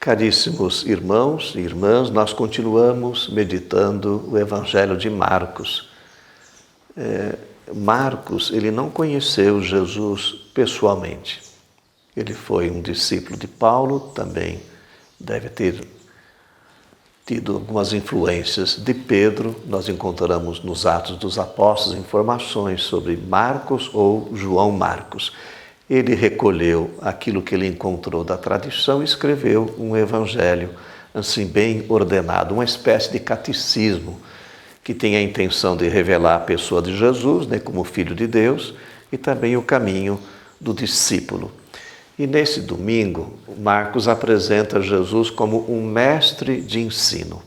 Caríssimos irmãos e irmãs, nós continuamos meditando o Evangelho de Marcos. Marcos, ele não conheceu Jesus pessoalmente. Ele foi um discípulo de Paulo, também deve ter tido algumas influências de Pedro. Nós encontramos nos Atos dos Apóstolos informações sobre Marcos ou João Marcos. Ele recolheu aquilo que ele encontrou da tradição e escreveu um evangelho assim bem ordenado, uma espécie de catecismo que tem a intenção de revelar a pessoa de Jesus, né, como Filho de Deus, e também o caminho do discípulo. E nesse domingo, Marcos apresenta Jesus como um mestre de ensino.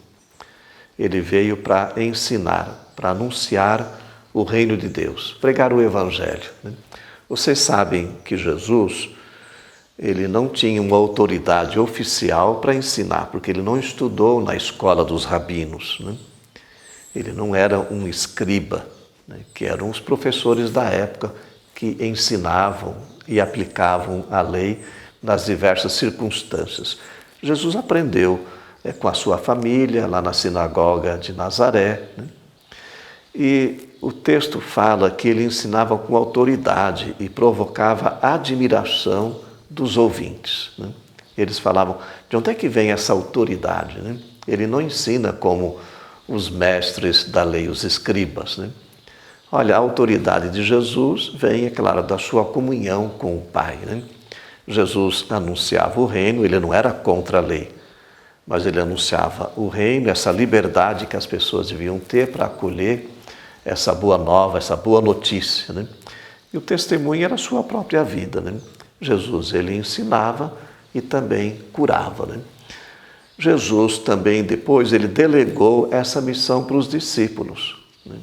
Ele veio para ensinar, para anunciar o reino de Deus, pregar o evangelho, né? Vocês sabem que Jesus, ele não tinha uma autoridade oficial para ensinar, porque ele não estudou na escola dos rabinos, né? Ele não era um escriba, né, que eram os professores da época que ensinavam e aplicavam a lei nas diversas circunstâncias. Jesus aprendeu com a sua família, lá na sinagoga de Nazaré, né? E o texto fala que ele ensinava com autoridade e provocava admiração dos ouvintes, né? Eles falavam, de onde é que vem essa autoridade, né? Ele não ensina como os mestres da lei, os escribas, né? Olha, a autoridade de Jesus vem, é claro, da sua comunhão com o Pai, né? Jesus anunciava o reino, ele não era contra a lei, mas ele anunciava o reino, essa liberdade que as pessoas deviam ter para acolher essa boa nova, essa boa notícia, né? E o testemunho era a sua própria vida, né? Jesus, ele ensinava e também curava, né? Jesus também, depois, ele delegou essa missão para os discípulos, né?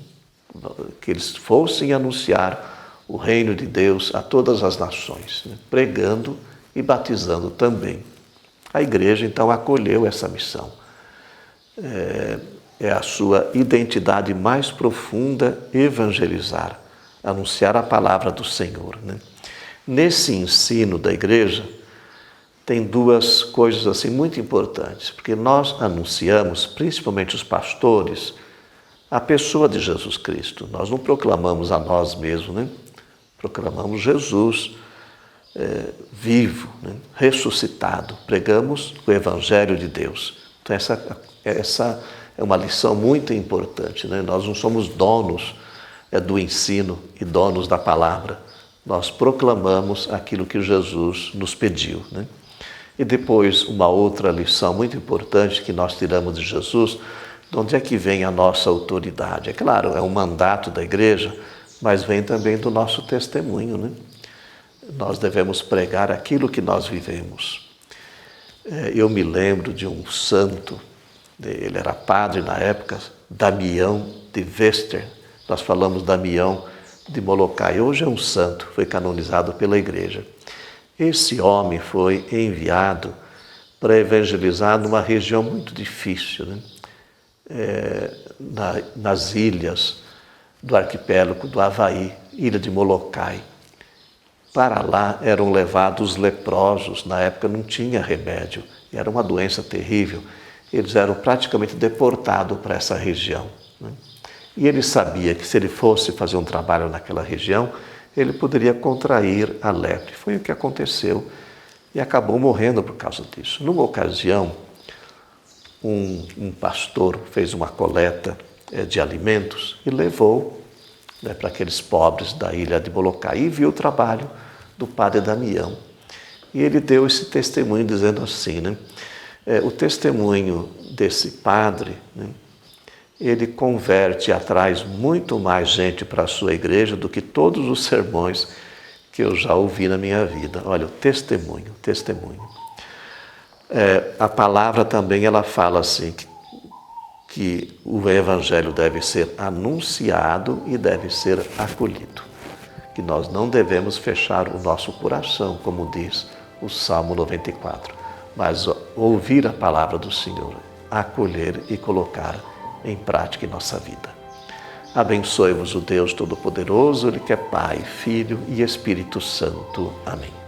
Que eles fossem anunciar o reino de Deus a todas as nações, né? Pregando e batizando também. A igreja, então, acolheu essa missão. É a sua identidade mais profunda evangelizar, anunciar a palavra do Senhor, né? Nesse ensino da igreja, tem duas coisas assim muito importantes, porque nós anunciamos, principalmente os pastores, a pessoa de Jesus Cristo. Nós não proclamamos a nós mesmos, né? Proclamamos Jesus vivo, né? Ressuscitado. Pregamos o Evangelho de Deus. Então essa é uma lição muito importante, né? Nós não somos donos do ensino e donos da palavra. Nós proclamamos aquilo que Jesus nos pediu, né? E depois, uma outra lição muito importante que nós tiramos de Jesus, de onde é que vem a nossa autoridade? É claro, é um mandato da igreja, mas vem também do nosso testemunho, né? Nós devemos pregar aquilo que nós vivemos. Eu me lembro de um santo, ele era padre na época, Damião de Vester. Nós falamos Damião de Molokai. Hoje é um santo, foi canonizado pela igreja. Esse homem foi enviado para evangelizar numa região muito difícil, né? Nas ilhas do arquipélago do Havaí, ilha de Molokai. Para lá eram levados leprosos, na época não tinha remédio, era uma doença terrível. Eles eram praticamente deportados para essa região, né? E ele sabia que se ele fosse fazer um trabalho naquela região, ele poderia contrair a lepra. Foi o que aconteceu e acabou morrendo por causa disso. Numa ocasião, um pastor fez uma coleta de alimentos e levou, né, para aqueles pobres da ilha de Molokai e viu o trabalho do padre Damião. E ele deu esse testemunho dizendo assim, né? O testemunho desse padre, né, ele converte e atrai muito mais gente para a sua igreja do que todos os sermões que eu já ouvi na minha vida. Olha, o testemunho. A palavra também, ela fala assim, que o evangelho deve ser anunciado e deve ser acolhido. Que nós não devemos fechar o nosso coração, como diz o Salmo 94, mas ouvir a palavra do Senhor, acolher e colocar em prática em nossa vida. Abençoe-vos o Deus Todo-Poderoso, Ele que é Pai, Filho e Espírito Santo. Amém.